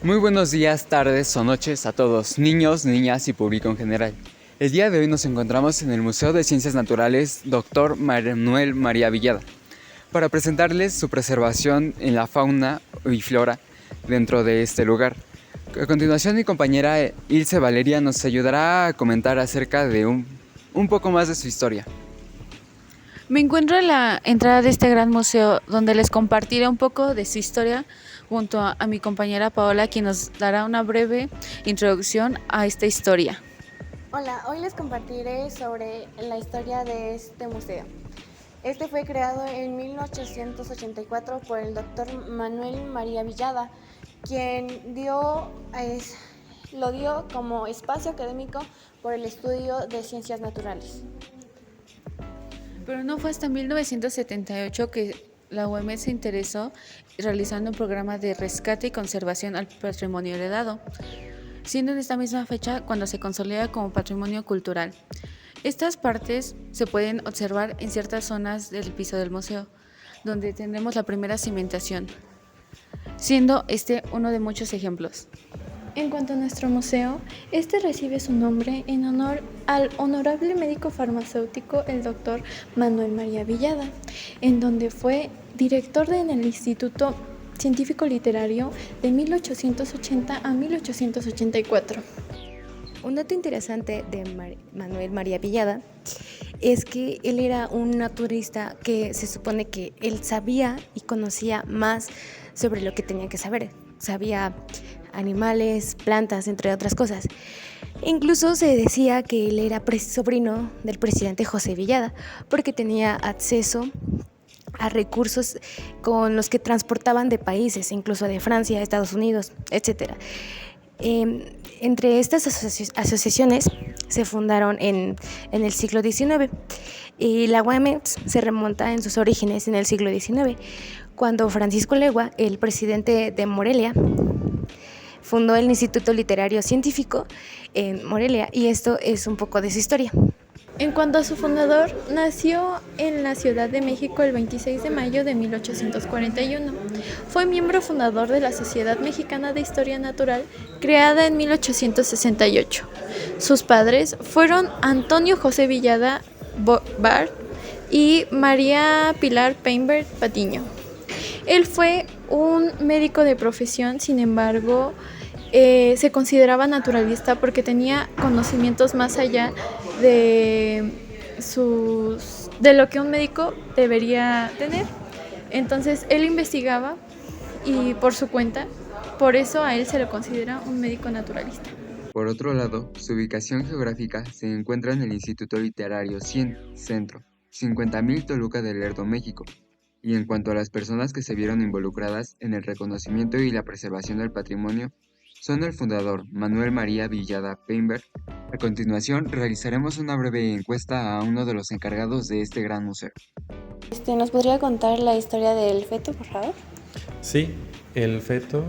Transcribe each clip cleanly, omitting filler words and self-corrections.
Muy buenos días, tardes o noches a todos, niños, niñas y público en general. El día de hoy nos encontramos en el Museo de Ciencias Naturales Dr. Manuel María Villada para presentarles su preservación en la fauna y flora dentro de este lugar. A continuación, mi compañera Ilse Valeria nos ayudará a comentar acerca de un poco más de su historia. Me encuentro en la entrada de este gran museo donde les compartiré un poco de su historia junto a mi compañera Paola, quien nos dará una breve introducción a esta historia. Hola, hoy les compartiré sobre la historia de este museo. Este fue creado en 1884 por el Dr. Manuel María Villada, quien lo dio como espacio académico por el estudio de ciencias naturales. Pero no fue hasta 1978 que la UAM se interesó realizando un programa de rescate y conservación al patrimonio heredado, siendo en esta misma fecha cuando se consolida como patrimonio cultural. Estas partes se pueden observar en ciertas zonas del piso del museo, donde tendremos la primera cimentación, siendo este uno de muchos ejemplos. En cuanto a nuestro museo, este recibe su nombre en honor al honorable médico farmacéutico el Dr. Manuel María Villada, en donde fue director en el Instituto Científico Literario de 1880 a 1884. Un dato interesante de Manuel María Villada es que él era un naturista que se supone que él sabía y conocía más sobre lo que tenía que saber. Sabía animales, plantas, entre otras cosas. Incluso se decía que él era sobrino del presidente José Villada, porque tenía acceso a recursos con los que transportaban de países, incluso de Francia, Estados Unidos, etc. Entre estas asociaciones se fundaron en el siglo XIX y la UAM se remonta en sus orígenes en el siglo XIX, cuando Francisco Legua, el presidente de Morelia, fundó el Instituto Literario Científico en Morelia, y esto es un poco de su historia. En cuanto a su fundador, nació en la Ciudad de México el 26 de mayo de 1841. Fue miembro fundador de la Sociedad Mexicana de Historia Natural, creada en 1868. Sus padres fueron Antonio José Villada Bart y María Pilar Peinbert Patiño. Él fue un médico de profesión, sin embargo, se consideraba naturalista porque tenía conocimientos más allá de lo que un médico debería tener. Entonces, él investigaba y por su cuenta, por eso a él se le considera un médico naturalista. Por otro lado, su ubicación geográfica se encuentra en el Instituto Literario 100, Centro, 50,000 Toluca del Lerdo, México. Y en cuanto a las personas que se vieron involucradas en el reconocimiento y la preservación del patrimonio, son el fundador Manuel María Villada Peinbert. A continuación, realizaremos una breve encuesta a uno de los encargados de este gran museo. ¿Nos podría contar la historia del feto, por favor? Sí, el feto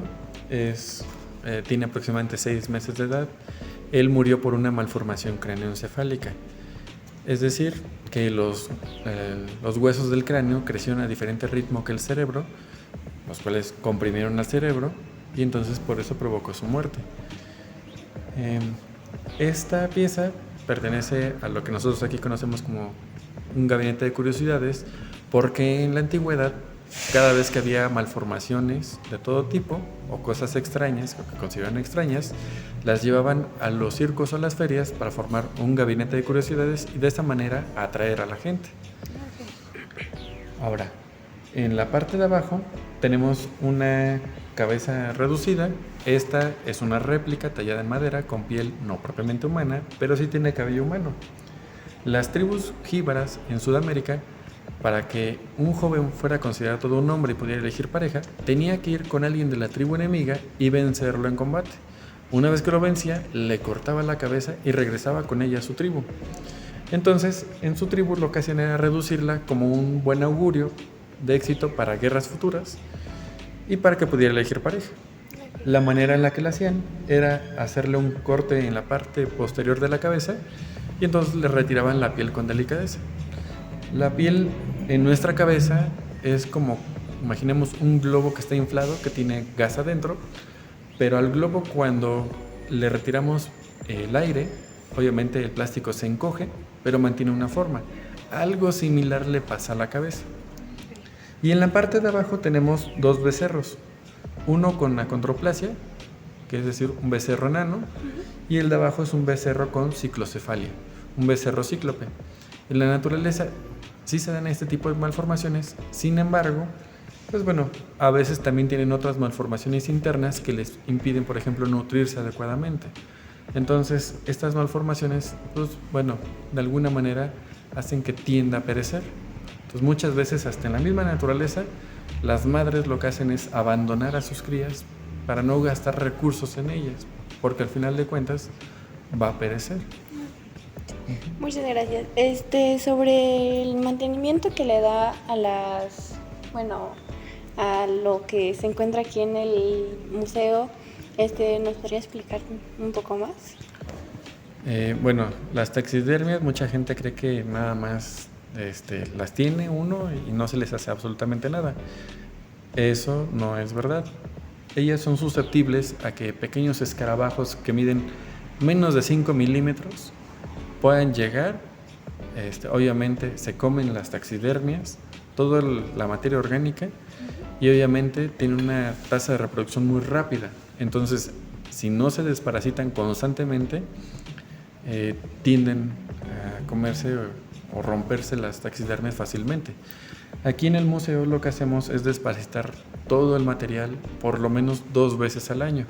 tiene aproximadamente 6 meses de edad. Él murió por una malformación cráneoencefálica. Es decir, que los huesos del cráneo crecieron a diferente ritmo que el cerebro, los cuales comprimieron al cerebro, y entonces por eso provocó su muerte. Esta pieza pertenece a lo que nosotros aquí conocemos como un gabinete de curiosidades, porque en la antigüedad, cada vez que había malformaciones de todo tipo o cosas extrañas, o que consideraban extrañas, las llevaban a los circos o a las ferias para formar un gabinete de curiosidades y de esta manera atraer a la gente. Ahora, en la parte de abajo tenemos una cabeza reducida. Esta es una réplica tallada en madera con piel no propiamente humana, pero sí tiene cabello humano. Las tribus jíbaras en Sudamérica, para que un joven fuera considerado todo un hombre y pudiera elegir pareja, tenía que ir con alguien de la tribu enemiga y vencerlo en combate. Una vez que lo vencía, le cortaba la cabeza y regresaba con ella a su tribu. Entonces, en su tribu lo que hacían era reducirla como un buen augurio de éxito para guerras futuras y para que pudiera elegir pareja. La manera en la que la hacían era hacerle un corte en la parte posterior de la cabeza y entonces le retiraban la piel con delicadeza. La piel en nuestra cabeza es como, imaginemos un globo que está inflado, que tiene gas adentro, Pero al globo, cuando le retiramos el aire, obviamente el plástico se encoge, pero mantiene una forma. Algo similar le pasa a la cabeza. Y en la parte de abajo tenemos dos becerros, uno con acondroplasia, que es decir, un becerro enano, y el de abajo es un becerro con ciclocefalia, un becerro cíclope. En la naturaleza sí se dan este tipo de malformaciones, sin embargo, pues bueno, a veces también tienen otras malformaciones internas que les impiden, por ejemplo, nutrirse adecuadamente. Entonces, estas malformaciones, pues bueno, de alguna manera hacen que tienda a perecer. Entonces, muchas veces, hasta en la misma naturaleza, las madres lo que hacen es abandonar a sus crías para no gastar recursos en ellas, porque al final de cuentas va a perecer. Muchas gracias. Sobre el mantenimiento que le da a a lo que se encuentra aquí en el museo, ¿nos podría explicar un poco más? Bueno, las taxidermias, mucha gente cree que nada más las tiene uno y no se les hace absolutamente nada. Eso no es verdad. Ellas son susceptibles a que pequeños escarabajos que miden menos de 5 milímetros puedan llegar. Obviamente se comen las taxidermias, toda la materia orgánica, y obviamente tienen una tasa de reproducción muy rápida. Entonces, si no se desparasitan constantemente, tienden a comerse o romperse las taxidermias fácilmente. Aquí en el museo lo que hacemos es desparasitar todo el material por lo menos 2 veces al año,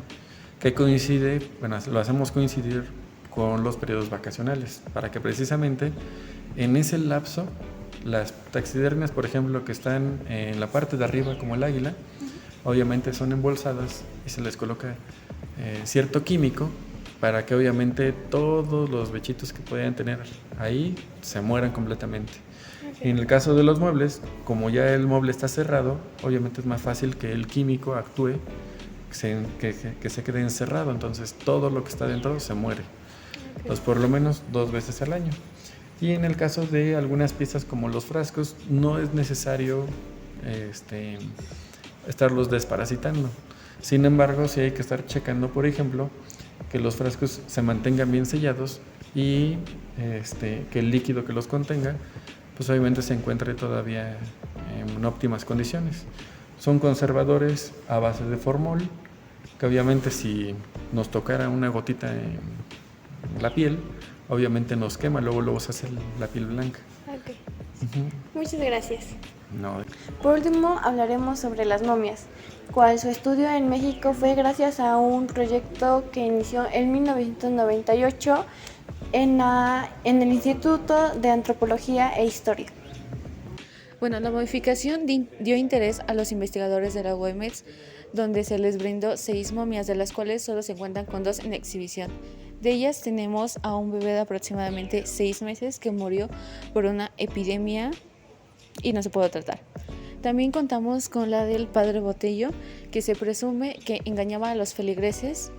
que coincide, bueno, lo hacemos coincidir con los periodos vacacionales, para que precisamente en ese lapso las taxidermias, por ejemplo, que están en la parte de arriba como el águila, obviamente son embolsadas y se les coloca cierto químico para que obviamente todos los bichitos que puedan tener ahí se mueran completamente. En el caso de los muebles, como ya el mueble está cerrado, obviamente es más fácil que el químico actúe, que se quede encerrado, entonces todo lo que está dentro se muere. Entonces, por lo menos 2 veces al año. Y en el caso de algunas piezas como los frascos, no es necesario estarlos desparasitando. Sin embargo, sí hay que estar checando, por ejemplo, que los frascos se mantengan bien sellados y que el líquido que los contenga, pues obviamente se encuentre todavía en óptimas condiciones. Son conservadores a base de formol, que obviamente si nos tocara una gotita en la piel, obviamente nos quema, luego se hace la piel blanca. Okay. Muchas gracias. No. Por último, hablaremos sobre las momias, cual su estudio en México fue gracias a un proyecto que inició en 1998 en el Instituto de Antropología e Historia. Bueno, la modificación dio interés a los investigadores de la UEMEX, donde se les brindó 6 momias, de las cuales solo se encuentran con 2 en exhibición. De ellas tenemos a un bebé de aproximadamente 6 meses que murió por una epidemia y no se pudo tratar. También contamos con la del padre Botello, que se presume que engañaba a los feligreses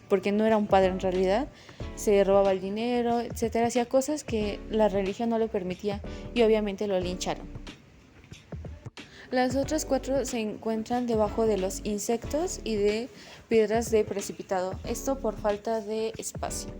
porque no era un padre en realidad, se robaba el dinero, etcétera, hacía cosas que la religión no le permitía y obviamente lo lincharon. Las otras 4 se encuentran debajo de los insectos y de piedras de precipitado, esto por falta de espacio.